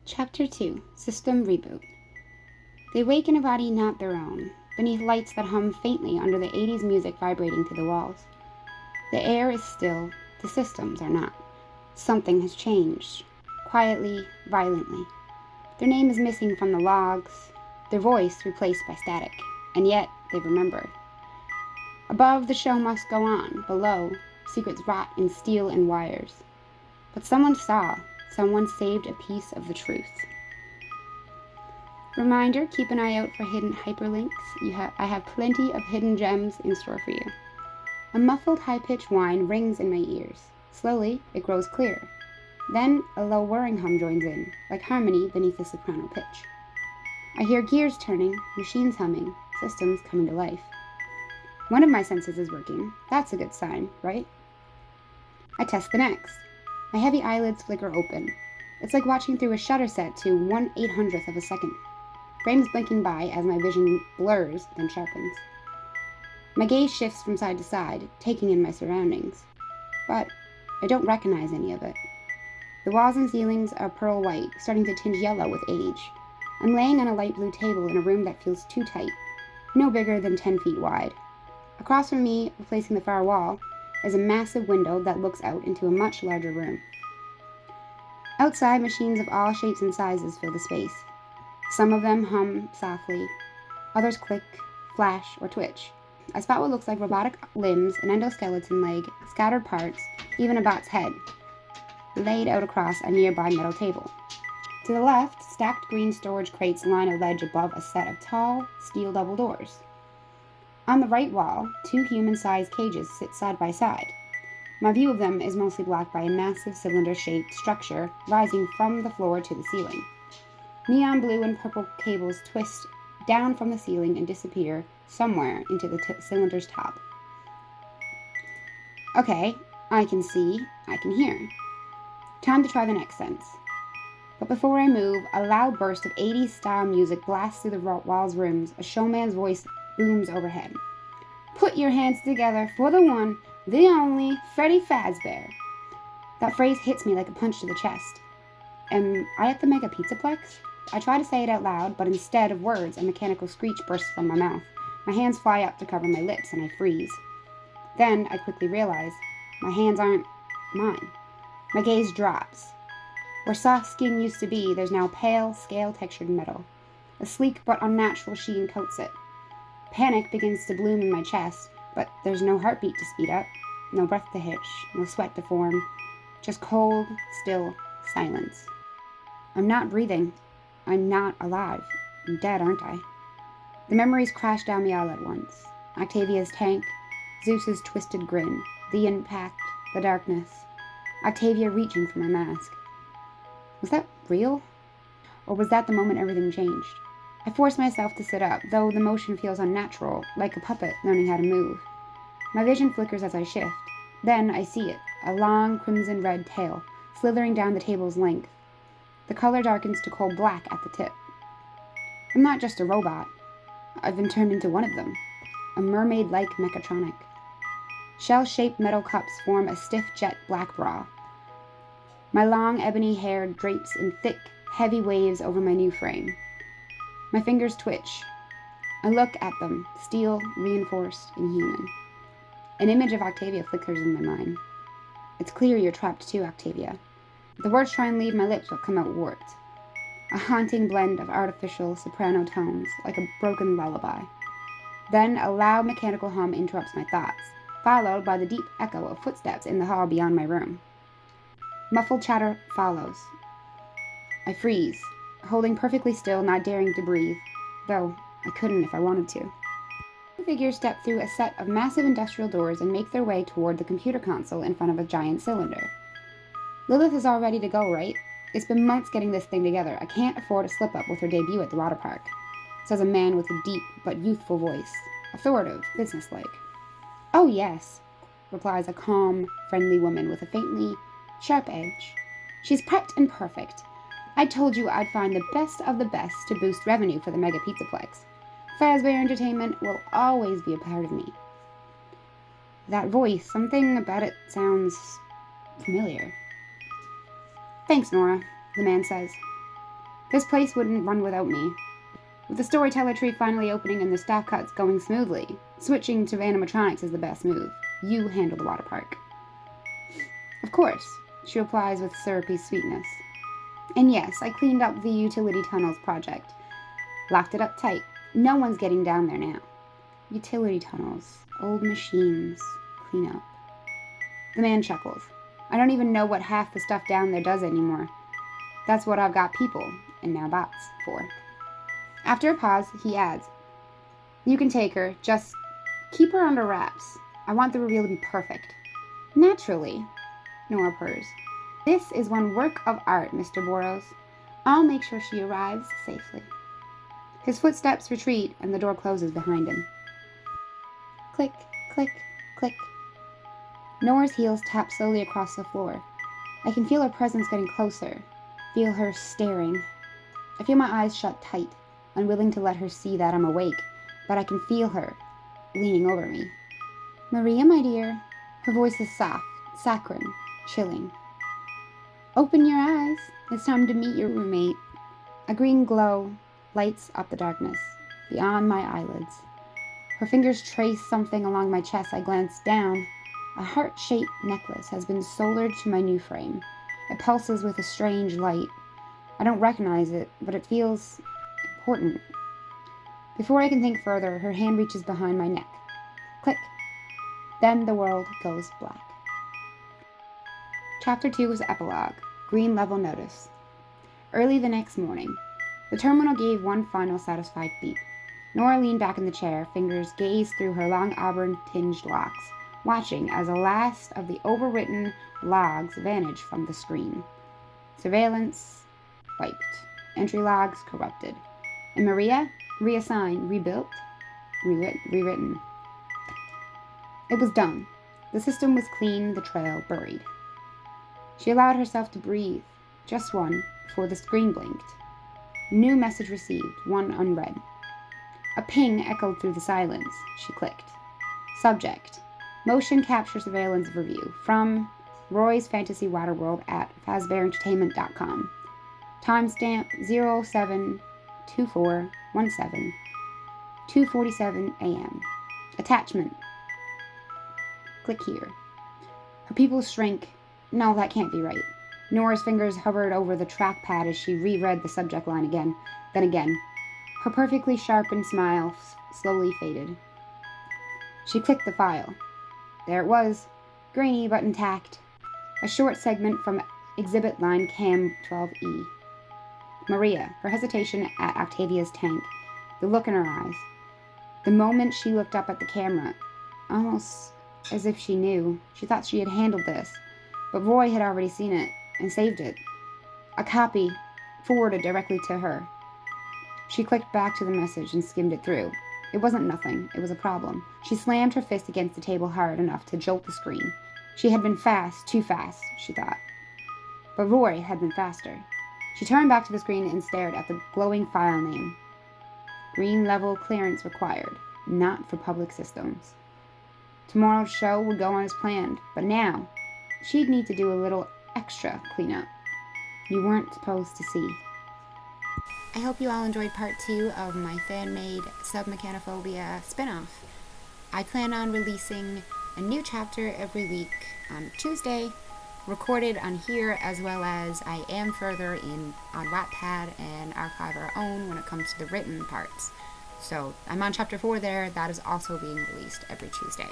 Chapter 2, System Reboot. They wake in a body not their own, beneath lights that hum faintly under the 80s music vibrating through the walls. The air is still, the systems are not. Something has changed, quietly, violently. Their name is missing from the logs, their voice replaced by static, and yet they remember. Above, the show must go on. Below, secrets rot in steel and wires. But someone saw. Someone saved a piece of the truth. Reminder, keep an eye out for hidden hyperlinks. I have plenty of hidden gems in store for you. A muffled high-pitched whine rings in my ears. Slowly, it grows clear. Then, a low whirring hum joins in, like harmony beneath a soprano pitch. I hear gears turning, machines humming, systems coming to life. One of my senses is working. That's a good sign, right? I test the next. My heavy eyelids flicker open. It's like watching through a shutter set to 1/800th of a second. Frames blinking by as my vision blurs, then sharpens. My gaze shifts from side to side, taking in my surroundings. But I don't recognize any of it. The walls and ceilings are pearl white, starting to tinge yellow with age. I'm laying on a light blue table in a room that feels too tight, no bigger than 10 feet wide. Across from me, replacing the far wall, is a massive window that looks out into a much larger room. Outside, machines of all shapes and sizes fill the space. Some of them hum softly, others click, flash, or twitch. I spot what looks like robotic limbs, an endoskeleton leg, scattered parts, even a bot's head, laid out across a nearby metal table. To the left, stacked green storage crates line a ledge above a set of tall, steel double doors. On the right wall, 2 human-sized cages sit side by side. My view of them is mostly blocked by a massive cylinder-shaped structure rising from the floor to the ceiling. Neon blue and purple cables twist down from the ceiling and disappear somewhere into the cylinder's top. Okay, I can see, I can hear. Time to try the next sense. But before I move, a loud burst of 80s-style music blasts through the wall's rims. A showman's voice booms overhead. Put your hands together for the one, the only, Freddy Fazbear. That phrase hits me like a punch to the chest. Am I at the Mega Pizzaplex? I try to say it out loud, but instead of words, a mechanical screech bursts from my mouth. My hands fly up to cover my lips, and I freeze. Then I quickly realize my hands aren't mine. My gaze drops. Where soft skin used to be, there's now pale, scale-textured metal. A sleek but unnatural sheen coats it. Panic begins to bloom in my chest, but there's no heartbeat to speed up, no breath to hitch, no sweat to form. Just cold, still silence. I'm not breathing. I'm not alive. I'm dead, aren't I? The memories crash down me all at once. Octavia's tank, Zeus's twisted grin, the impact, the darkness. Octavia reaching for my mask. Was that real? Or was that the moment everything changed? I force myself to sit up, though the motion feels unnatural, like a puppet learning how to move. My vision flickers as I shift. Then I see it, a long crimson-red tail, slithering down the table's length. The color darkens to cold black at the tip. I'm not just a robot. I've been turned into one of them, a mermaid-like mechatronic. Shell-shaped metal cups form a stiff jet black bra. My long ebony hair drapes in thick, heavy waves over my new frame. My fingers twitch. I look at them, steel, reinforced, and human. An image of Octavia flickers in my mind. It's clear you're trapped too, Octavia. The words try and leave my lips but come out warped. A haunting blend of artificial soprano tones, like a broken lullaby. Then a loud mechanical hum interrupts my thoughts, followed by the deep echo of footsteps in the hall beyond my room. Muffled chatter follows. I freeze, holding perfectly still, not daring to breathe, though I couldn't if I wanted to. The figures step through a set of massive industrial doors and make their way toward the computer console in front of a giant cylinder. Lilith is all ready to go, right? It's been months getting this thing together. I can't afford a slip-up with her debut at the water park, says a man with a deep but youthful voice, authoritative, businesslike. Oh yes, replies a calm, friendly woman with a faintly sharp edge. She's prepped and perfect. I told you I'd find the best of the best to boost revenue for the Mega Pizzaplex. Fazbear Entertainment will always be a part of me. That voice, something about it sounds familiar. Thanks, Nora, the man says. This place wouldn't run without me. With the storyteller tree finally opening and the staff cuts going smoothly, switching to animatronics is the best move. You handle the water park. Of course, she replies with syrupy sweetness. And yes, I cleaned up the utility tunnels project. Locked it up tight. No one's getting down there now. Utility tunnels, old machines, clean up. The man chuckles. I don't even know what half the stuff down there does anymore. That's what I've got people, and now bots, for. After a pause, he adds, You can take her, just keep her under wraps. I want the reveal to be perfect. Naturally, Nora purrs. This is one work of art, Mr. Boros. I'll make sure she arrives safely. His footsteps retreat, and the door closes behind him. Click, click, click. Nora's heels tap slowly across the floor. I can feel her presence getting closer. Feel her staring. I feel my eyes shut tight, unwilling to let her see that I'm awake, but I can feel her leaning over me. Maria, my dear. Her voice is soft, saccharine, chilling. Open your eyes. It's time to meet your roommate. A green glow lights up the darkness, beyond my eyelids. Her fingers trace something along my chest. I glance down. A heart-shaped necklace has been soldered to my new frame. It pulses with a strange light. I don't recognize it, but it feels important. Before I can think further, her hand reaches behind my neck. Click. Then the world goes black. Chapter 2 was Epilogue. Green level notice. Early the next morning, the terminal gave one final satisfied beep. Nora leaned back in the chair, fingers gazed through her long auburn-tinged locks, watching as the last of the overwritten logs vanished from the screen. Surveillance wiped. Entry logs corrupted. And Maria? Reassigned, rebuilt, rewritten. It was done. The system was clean, the trail buried. She allowed herself to breathe, just one, before the screen blinked. New message received, one unread. A ping echoed through the silence. She clicked. Subject: Motion capture surveillance review from Roy's Fantasy Waterworld at fazbearentertainment.com. Timestamp 072417 2:47 a.m. Attachment. Click here. Her pupils shrank. No, that can't be right. Nora's fingers hovered over the trackpad as she reread the subject line again, then again. Her perfectly sharpened smile slowly faded. She clicked the file. There it was, grainy but intact. A short segment from exhibit line Cam 12E. Maria, her hesitation at Octavia's tank, the look in her eyes. The moment she looked up at the camera, almost as if she knew. She thought she had handled this, but Roy had already seen it and saved it. A copy forwarded directly to her. She clicked back to the message and skimmed it through. It wasn't nothing. It was a problem. She slammed her fist against the table hard enough to jolt the screen. She had been fast, too fast, she thought. But Roy had been faster. She turned back to the screen and stared at the glowing file name. Green level clearance required, not for public systems. Tomorrow's show would go on as planned, but now she'd need to do a little extra cleanup. You weren't supposed to see. I hope you all enjoyed part 2 of my fan-made Submechanophobia spin-off. I plan on releasing a new chapter every week on Tuesday, recorded on here, as well as I am further in on Wattpad and Archive Our Own when it comes to the written parts. So I'm on chapter 4 there. That is also being released every Tuesday.